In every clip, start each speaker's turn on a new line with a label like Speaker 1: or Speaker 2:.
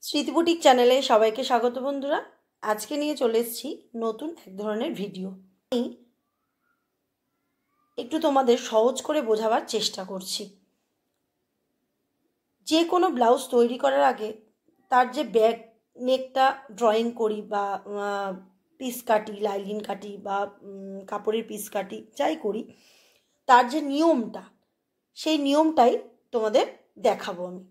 Speaker 1: স্মৃতি বুটিক চ্যানেলে সবাইকে স্বাগত বন্ধুরা। আজকে নিয়ে চলে এসেছি নতুন এক ধরনের ভিডিও। আমি একটু তোমাদের সহজ করে বোঝাবার চেষ্টা করছি। যে কোনো ব্লাউজ তৈরি করার আগে তার যে ব্যাক নেকটা ড্রয়িং করি বা পিস কাটি, লাইলিন কাটি বা কাপড়ের পিস কাটি, যাই করি, তার যে নিয়মটা, সেই নিয়মটাই তোমাদের দেখাবো আমি।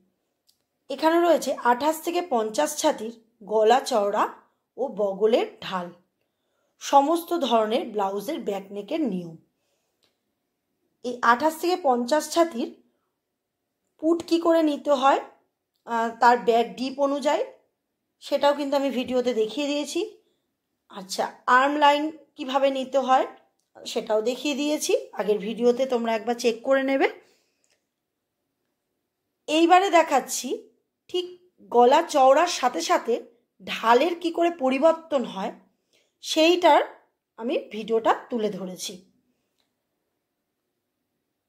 Speaker 1: এখানে রয়েছে 28 থেকে 50 ছাতির গলা চওড়া ও বগলের ঢাল, সমস্ত ধরনের ব্লাউজের ব্যাকনেকের নিয়ম। এই 28 থেকে 50 ছাতির পুট কী করে নিতে হয়, তার ব্যাক ডিপ অনুযায়ী, সেটাও কিন্তু আমি ভিডিওতে দেখিয়ে দিয়েছি। আচ্ছা, আর্ম লাইন কিভাবে নিতে হয় সেটাও দেখিয়ে দিয়েছি আগের ভিডিওতে, তোমরা একবার চেক করে নেবে। এইবারে দেখাচ্ছি ঠিক গলা চওড়ার সাথে সাথে ঢালের কি করে পরিবর্তন হয়, সেইটার আমি ভিডিওটা তুলে ধরেছি।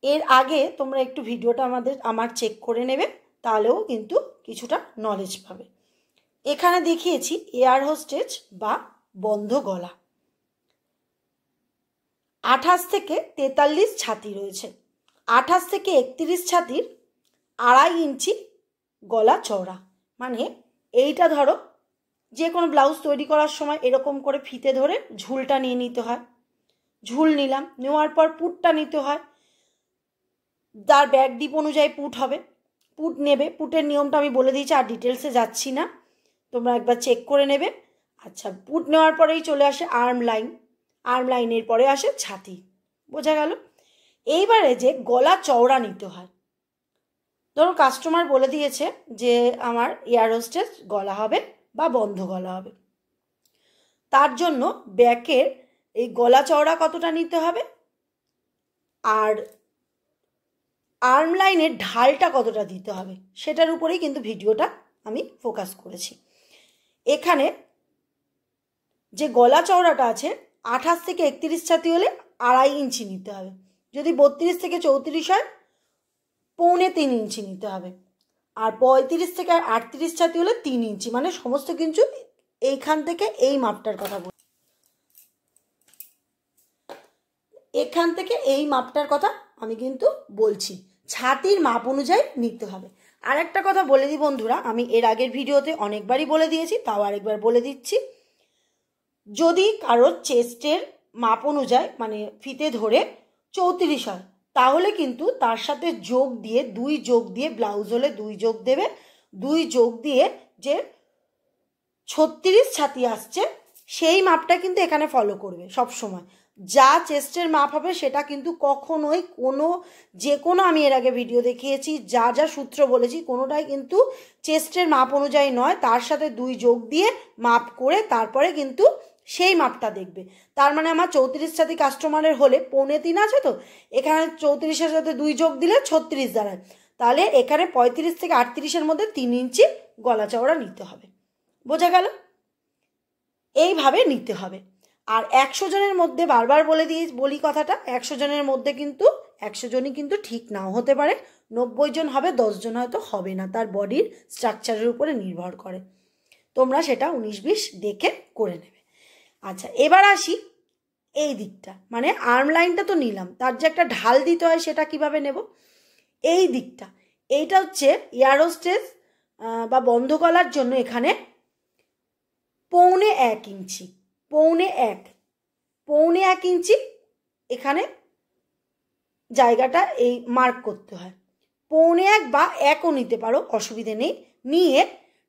Speaker 1: এর আগে তোমরা একটু ভিডিওটা আমার চেক করে নেবে, তাহলেও কিন্তু কিছুটা নলেজ পাবে। এখানে দেখিয়েছি এয়ার হোস্টেজ বা বন্ধ গলা। 28 থেকে 43 ছাতি রয়েছে। 28 থেকে 31 ছাতির 2.5 ইঞ্চি গলা চওড়া, মানে এইটা ধরো যে কোনো ব্লাউজ তৈরি করার সময় এরকম করে ফিতে ধরে ঝুলটা নিয়ে নিতে হয়। ঝুল নিলাম, নেওয়ার পর পুটটা নিতে হয়, তার ব্যাক ডিপ অনুযায়ী পুট হবে, পুট নেবে। পুটের নিয়মটা আমি বলে দিয়েছি, আর ডিটেলসে যাচ্ছি না, তোমরা একবার চেক করে নেবে। আচ্ছা, পুট নেওয়ার পরেই চলে আসে আর্ম লাইন, আর্ম লাইনের পরে আসে ছাতি, বোঝা গেল। এইবারে যে গলা চওড়া নিতে হয়, ধরো কাস্টমার বলে দিয়েছে যে আমার এয়ার হোস্টেজ গলা হবে বা বন্ধ গলা হবে, তার জন্য ব্যাকের এই গলা চওড়া কতটা নিতে হবে আর আর্ম লাইনের ঢালটা কতটা দিতে হবে, সেটার উপরেই কিন্তু ভিডিওটা আমি ফোকাস করেছি। এখানে যে গলা চওড়াটা আছে 28 থেকে 31 ছাতি হলে 2.5 ইঞ্চি নিতে হবে, যদি 32 থেকে 34 হয় 2.25 ইঞ্চি নিতে হবে, আর 35 থেকে 38 ছাতি হলে 3 ইঞ্চি, মানে সমস্ত কিছু এইখান থেকে এই মাপটার কথা বল, এখান থেকে এই মাপটার কথা আমি কিন্তু বলছি, ছাতির মাপ অনুযায়ী নিতে হবে। আর একটা কথা বলে দিই বন্ধুরা, আমি এর আগের ভিডিওতে অনেকবারই বলে দিয়েছি, তাও আরেকবার বলে দিচ্ছি। যদি কারোর চেস্টের মাপ অনুযায়ী মানে ফিতে ধরে 34 হয়, তাহলে কিন্তু তার সাথে যোগ দিয়ে 2 যোগ দিয়ে, ব্লাউজ হলে 2 যোগ দেবে, 2 যোগ দিয়ে যে 36 ছাতি আসছে সেই মাপটা কিন্তু এখানে ফলো করবে সব সময়। যা চেস্টের মাপ হবে সেটা কিন্তু কখনোই যে কোনো আমি এর আগে ভিডিও দেখিয়েছি, যা যা সূত্র বলেছি কোনোটাই কিন্তু চেস্টের মাপ অনুযায়ী নয়, তার সাথে 2 যোগ দিয়ে মাপ করে তারপরে কিন্তু সেই মাপটা দেখবে। তার মানে আমার 34 ছাতি কাস্টমারের হলে 2.25 আছে, তো এখানে 34-এর সাথে 2 যোগ দিলে 36 দাঁড়ায়, তাহলে এখানে 35 থেকে 38-এর মধ্যে 3 ইঞ্চি গলা চওড়া নিতে হবে, বোঝা গেল। এইভাবে নিতে হবে। আর 100 জনের মধ্যে বারবার বলি কথাটা, 100 জনের মধ্যে কিন্তু 100 জনই কিন্তু ঠিক নাও হতে পারে, 90 জন হবে, 10 জন হয়তো হবে না, তার বডির স্ট্রাকচারের উপরে নির্ভর করে, তোমরা সেটা 19-20 দেখে করে নেবে। আচ্ছা, এবার আসি এই দিকটা, মানে আর্ম লাইনটা তো নিলাম, তার যে একটা ঢাল দিতে হয় সেটা কিভাবে নেব, এই দিকটা, এইটা হচ্ছে এয়ার হোস্টেজ বা বন্ধ গলার জন্য এখানে 1.25 ইঞ্চি, 1.25 ইঞ্চি এখানে জায়গাটা এই মার্ক করতে হয়। 1.25 বা 1ও নিতে পারো, অসুবিধে নেই, নিয়ে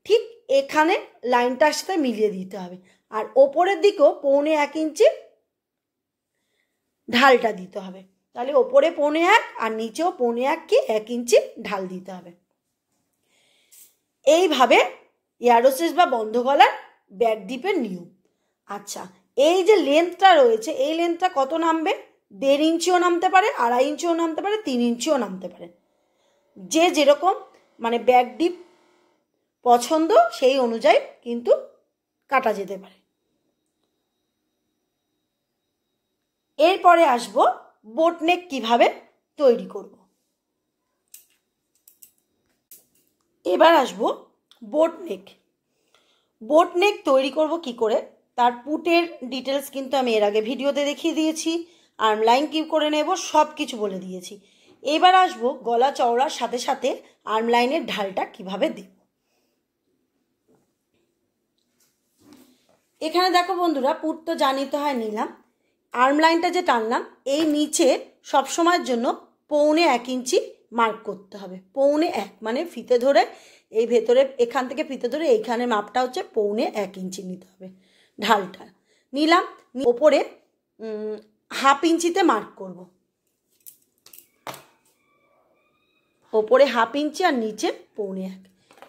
Speaker 1: ঠিক এখানে লাইনটার সাথে মিলিয়ে দিতে হবে, আর ওপরের দিকেও 1.25 ইঞ্চি ঢালটা দিতে হবে, তাহলে ওপরে 1.25 আর নিচেও 1.25 কি 1 ইঞ্চি ঢাল দিতে হবে। এইভাবে এয়ার হোস্টেজ বা বন্ধ গলার ব্যাক ডিপের নিয়ম। আচ্ছা, এই যে লেন্থটা রয়েছে, এই লেন্থটা কত নামবে, 1.5 ইঞ্চিও নামতে পারে, 2.5 ইঞ্চিও নামতে পারে, 3 ইঞ্চিও নামতে পারে, যে যেরকম মানে ব্যাক ডিপ পছন্দ সেই অনুযায়ী কিন্তু কাটা যেতে পারে। এরপরে আসবো বোট নেক কিভাবে তৈরি করব। এবার আসবো বোট নেক। বোট নেক তৈরি করব কি করে তার পুটের ডিটেলস কিন্তু আমি এর আগে ভিডিওতে দেখিয়ে দিয়েছি। আর্ম লাইন কী করে নেব সব কিছু বলে দিয়েছি। এবার আসবো গলা চওড়ার সাথে সাথে আর্ম লাইনের ঢালটা কিভাবে দেব। এখানে দেখো বন্ধুরা, পুট তো জানিতে হয় নিলাম। আর্ম লাইনটা যে টানলাম এই নিচে সবসময়ের জন্য 1.25 ইঞ্চি মার্ক করতে হবে। 1.25 মানে ফিতে ধরে এই ভেতরে এখান থেকে ফিতে ধরে এইখানে মাপটা হচ্ছে 1.25 ইঞ্চি নিতে হবে। ঢালটা নিলাম, ওপরে 1/2 ইঞ্চিতে মার্ক করব। ওপরে 1/2 ইঞ্চি আর নিচে 1.25,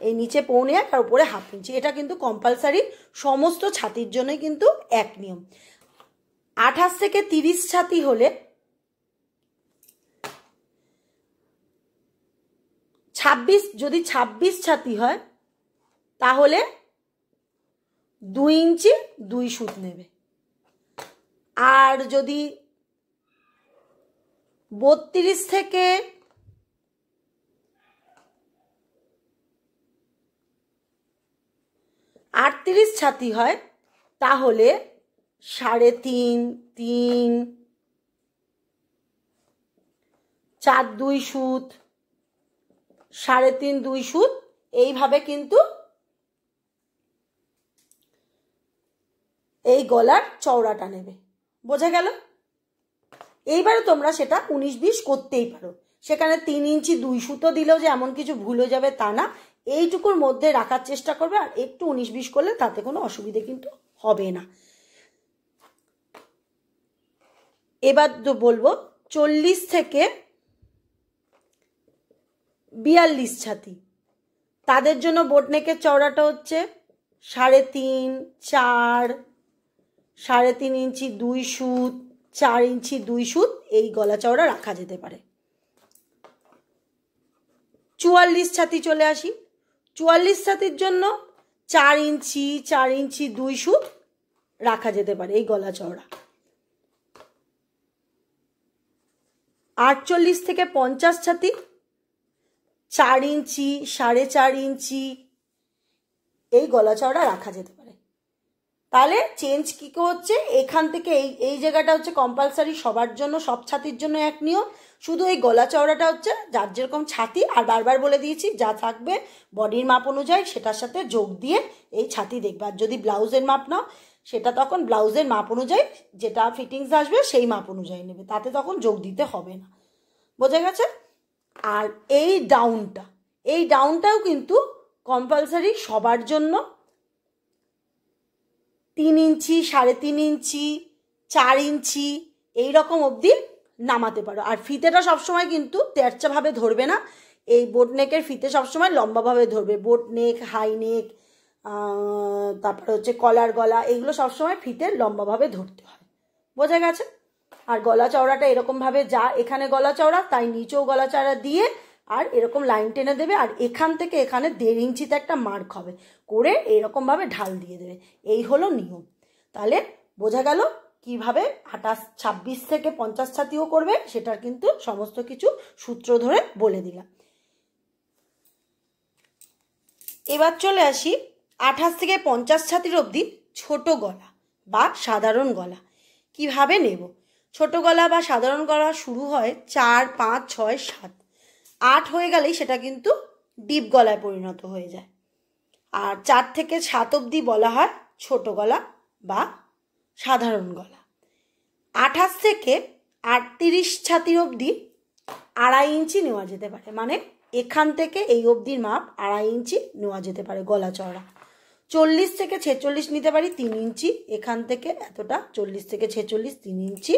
Speaker 1: এই নিচে 1.25 আর উপরে 1/2 ইঞ্চি। এটা কিন্তু কম্পালসারি, সমস্ত ছাতির জন্যই কিন্তু এক নিয়ম। 28 থেকে 30 ছাতি হলে 26, যদি 26 ছাতি হয় তাহলে 2 ইঞ্চি 2 সুত নেবে। আর যদি 32 থেকে 38 ছাতি হয় তাহলে 3.5, 3, 4 2 সুত, 3.5 2 সুত, এইভাবে কিন্তু এই গলার চওড়াটা নেবে। বোঝা গেল? এইবারে তোমরা সেটা 19-20 করতেই পারো। সেখানে 3 ইঞ্চি 2 সুতো দিলেও যে এমন কিছু ভুল হয়ে যাবে তা না, এইটুকুর মধ্যে রাখার চেষ্টা করবে। আর একটু 19-20 করলে তাতে কোনো অসুবিধে কিন্তু হবে না। এবার তো বলবো 40 থেকে 42 ছাতি, তাদের জন্য বোট নেকের চওড়াটা হচ্ছে 3.5, 4, 3.5 ইঞ্চি 2 সুত, 4 ইঞ্চি 2 সুত এই গলা চওড়া রাখা যেতে পারে। 44 ছাতি চলে আসি। 44 ছাতির জন্য 4 ইঞ্চি 4 ইঞ্চি 2 সুত রাখা যেতে পারে এই গলা চওড়া। 48 থেকে 50 ছাতি 4 ইঞ্চি 4.5 ইঞ্চি এই গলা চওড়া রাখা যেতে পারে। তাহলে চেঞ্জ কি হচ্ছে, এখান থেকে এই জায়গাটা হচ্ছে কম্পালসারি সবার জন্য, সব ছাতির জন্য এক নিয়ম। শুধু এই গলা চওড়াটা হচ্ছে যার যেরকম ছাতি, আর বারবার বলে দিয়েছি যা থাকবে বডির মাপ অনুযায়ী সেটার সাথে যোগ দিয়ে এই ছাতি দেখবে। আর যদি ব্লাউজের মাপ নাও সেটা তখন ব্লাউজের মাপ অনুযায়ী যেটা ফিটিংস আসবে সেই মাপ অনুযায়ী নেবে, তাতে তখন যোগ দিতে হবে না। বোঝা গেছে? আর এই ডাউনটাও কিন্তু কম্পালসারি সবার জন্য 3 ইঞ্চি 3.5 ইঞ্চি 4 ইঞ্চি এইরকম অবধি নামাতে পারো। আর ফিতেটা সবসময় কিন্তু তেরচাভাবে ধরবে না। এই বোট নেকের ফিতে সবসময় লম্বাভাবে ধরবে। বোট নেক, হাই নেক, তারপরে হচ্ছে কলার গলা, এগুলো সবসময় ফিতে লম্বাভাবে ধরতে হয়। বোঝা গেছে? আর গলা চওড়াটা এরকমভাবে যা এখানে গলা চওড়া তাই নিচেও গলা চওড়া দিয়ে আর এরকম লাইন টেনে দেবে। আর এখান থেকে এখানে 1.5 ইঞ্চিতে একটা মার্ক হবে করে এরকমভাবে ঢাল দিয়ে দেবে। এই হলো নিয়ম। তাহলে বোঝা গেল কিভাবে 26 থেকে 50 ছাতিও করবে, সেটার কিন্তু সমস্ত কিছু সূত্র ধরে বলে দিলাম। এবার চলে আসি 28 থেকে 50 ছাতির অবধি ছোট গলা বা সাধারণ গলা কিভাবে নেব। ছোট গলা বা সাধারণ গলা শুরু হয় 4, 5, 6, 7, 8 হয়ে গেলেই সেটা কিন্তু ডিপ গলায় পরিণত হয়ে যায়। আর 4 থেকে 7 অবধি বলা হয় ছোট গলা বা সাধারণ গলা। 28 থেকে 38 ছাতির অবধি 2.5 ইঞ্চি নেওয়া যেতে পারে, মানে এখান থেকে এই অবধির মাপ 2.5 ইঞ্চি নেওয়া যেতে পারে গলা চওড়া। 40 থেকে 46 নিতে পারি 3 ইঞ্চি, এখান থেকে এতটা 40 থেকে 46 3 ইঞ্চি।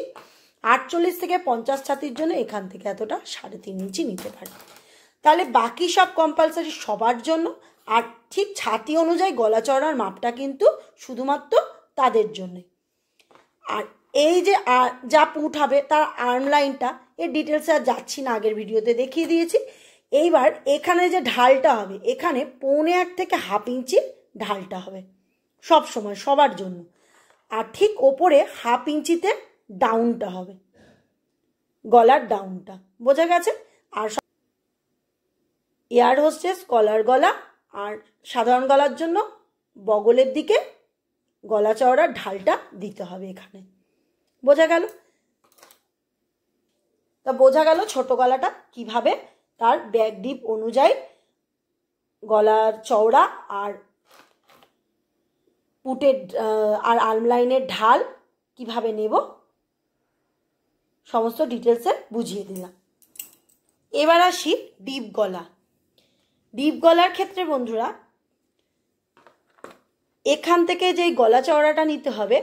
Speaker 1: 48 থেকে 50 ছাতির জন্য এখান থেকে এতটা 3.5 ইঞ্চি নিতে পারি। তাহলে বাকি সব কম্পালসারি সবার জন্য। আর ঠিক ছাতি অনুযায়ী গলা চওড়ার মাপটা কিন্তু শুধুমাত্র তাদের জন্যই। আর এই যে যা পুট হবে তার আর্ম লাইনটা এর ডিটেলসে আর যাচ্ছি না, আগের ভিডিওতে দেখিয়ে দিয়েছি। এইবার এখানে যে ঢালটা হবে এখানে 1.25 থেকে 1/2 ইঞ্চি ঢালটা হবে সব সময় সবার জন্য। আর ঠিক ওপরে 1/2 ইঞ্চিতে ডাউনটা হবে, গলার ডাউনটা। বোঝা গেছে? আর এয়ার হোস্টেস, কলার গলা আর সাধারণ গলার জন্য বগলের দিকে গলা চওড়ার ঢালটা দিতে হবে এখানে। বোঝা গেল? তা বোঝা গেল ছোট গলাটা কিভাবে তার ব্যাক ডিপ অনুযায়ী গলার চওড়া আর পুটের আর আর্ম লাইনের ঢাল কিভাবে নেব সমস্ত ডিটেলসে বুঝিয়ে দিলাম। এবার আসি ডিপ গলা। ডিপ গলার ক্ষেত্রে বন্ধুরা এখান থেকে যেই গলা চওড়াটা নিতে হবে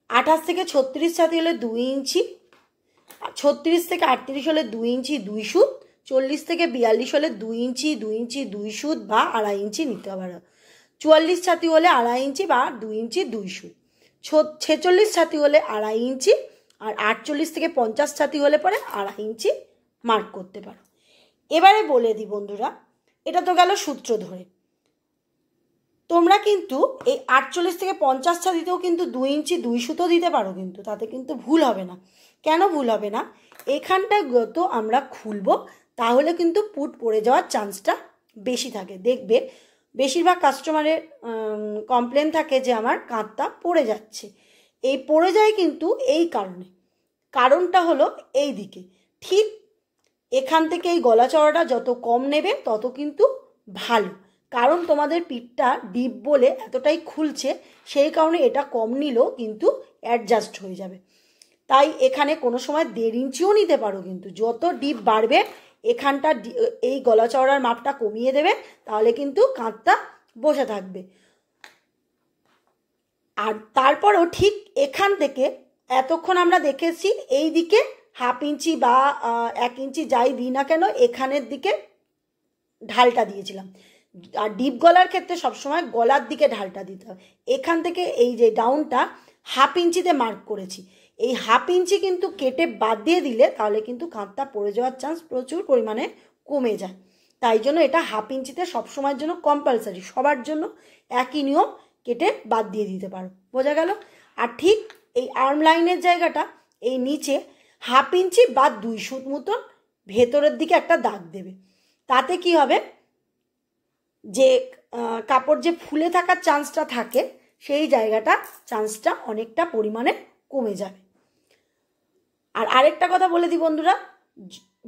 Speaker 1: 28 থেকে 36 ছাতি হলে 2 ইঞ্চি, 36 থেকে 38 হলে 2 ইঞ্চি 2 সুত, 40 থেকে 42 হলে 2 ইঞ্চি 2 ইঞ্চি 2 সুত বা 2.5 ইঞ্চি নিতে হবে। 44 ছাতি হলে 2.5 ইঞ্চি বা 2 ইঞ্চি 2 সুত, 46 ছাতি হলে 2.5 ইঞ্চি, আর 48 থেকে 50 ছাতি হলে পরে 2.5 ইঞ্চি মার্ক করতে পারো। এবারে বলে দিই বন্ধুরা, এটা তো গেল সূত্র ধরে। তোমরা কিন্তু এই 48 থেকে 50 ছাতিতেও কিন্তু 2 ইঞ্চি 2 সুতো দিতে পারো, কিন্তু তাতে কিন্তু ভুল হবে না। কেন ভুল হবে না? এখানটা যত আমরা খুলবো তাহলে কিন্তু পুট পড়ে যাওয়ার চান্সটা বেশি থাকে। দেখবে বেশিরভাগ কাস্টমারের কমপ্লেন থাকে যে আমার কাঁধটা পড়ে যাচ্ছে। এই পড়ে যায় কিন্তু এই কারণে, কারণটা হলো এই দিকে, ঠিক এখান থেকে এই গলা চওড়াটা যত কম নেবে তত কিন্তু ভালো। কারণ তোমাদের পিঠটা ডিপ বলে এতটাই খুলছে, সেই কারণে এটা কম নিলেও কিন্তু অ্যাডজাস্ট হয়ে যাবে। তাই এখানে কোনো সময় 1.5 ইঞ্চিও নিতে পারো, কিন্তু যত ডিপ বাড়বে এখানটা এই গলা চওড়ার মাপটা কমিয়ে দেবে, তাহলে কিন্তু কাঁধটা বসে থাকবে। আর তারপরও ঠিক এখান থেকে এতক্ষণ আমরা দেখেছি এই দিকে 1/2 ইঞ্চি বা 1 ইঞ্চি যাই দিই না কেন এখানের দিকে ঢালটা দিয়েছিলাম। আর ডিপ গলার ক্ষেত্রে সবসময় গলার দিকে ঢালটা দিতে হবে। এখান থেকে এই যে ডাউনটা 1/2 ইঞ্চিতে মার্ক করেছি, এই 1/2 ইঞ্চি কিন্তু কেটে বাদ দিয়ে দিলে তাহলে কিন্তু কাঁধটা পড়ে যাওয়ার চান্স প্রচুর পরিমাণে কমে যায়। তাই জন্য এটা 1/2 ইঞ্চিতে সবসময়ের জন্য কম্পালসারি, সবার জন্য একই নিয়ম, কেটে বাদ দিয়ে দিতে পারো। বোঝা গেল? আর ঠিক এই আর্ম লাইনের জায়গাটা এই নিচে 1/2 ইঞ্চি বা 2 সুত মতন ভেতরের দিকে একটা দাগ দেবে। তাতে কি হবে, যে কাপড় যে ফুলে থাকার চান্সটা থাকে সেই জায়গাটা চান্সটা অনেকটা পরিমাণে কমে যাবে। আর আরেকটা কথা বলে দিই বন্ধুরা,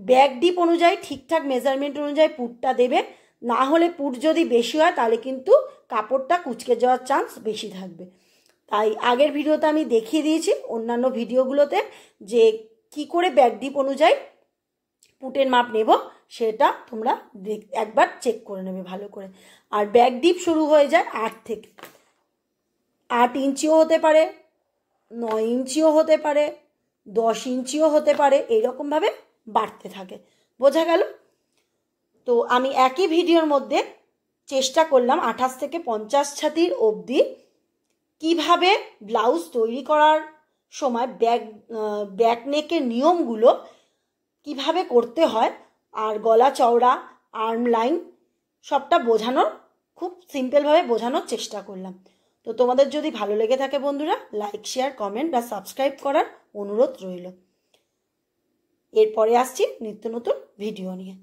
Speaker 1: ব্যাক ডিপ অনুযায়ী ঠিকঠাক মেজারমেন্ট অনুযায়ী পুটটা দেবে, না হলে পুট যদি বেশি হয় তাহলে কিন্তু কাপড়টা কুঁচকে যাওয়ার চান্স বেশি থাকবে। তাই আগের ভিডিওতে আমি দেখিয়ে দিয়েছি, অন্যান্য ভিডিওগুলোতে, যে কি করে ব্যাক ডিপ অনুযায়ী পুটের মাপ নেব সেটা তোমরা একবার চেক করে নেবে ভালো করে। আর ব্যাক ডিপ শুরু হয়ে যায় 8 থেকে, 8 ইঞ্চিও হতে পারে, 9 ইঞ্চিও হতে পারে, 10 ইঞ্চিও হতে পারে, এইরকমভাবে বাড়তে থাকে। বোঝা গেল? তো আমি একই ভিডিওর মধ্যে চেষ্টা করলাম 28 থেকে 50 ছাতির অবধি কিভাবে ব্লাউজ তৈরি করার সময় ব্যাক নেকের নিয়মগুলো কিভাবে করতে হয়, আর গলা চওড়া, আর্ম লাইন সবটা বোঝানোর, খুব সিম্পলভাবে বোঝানোর চেষ্টা করলাম। তো তোমাদের যদি ভালো লেগে থাকে বন্ধুরা, লাইক, শেয়ার, কমেন্ট বা সাবস্ক্রাইব করার অনুরোধ রইল। এরপরে আসছি নিত্য নতুন ভিডিও নিয়ে।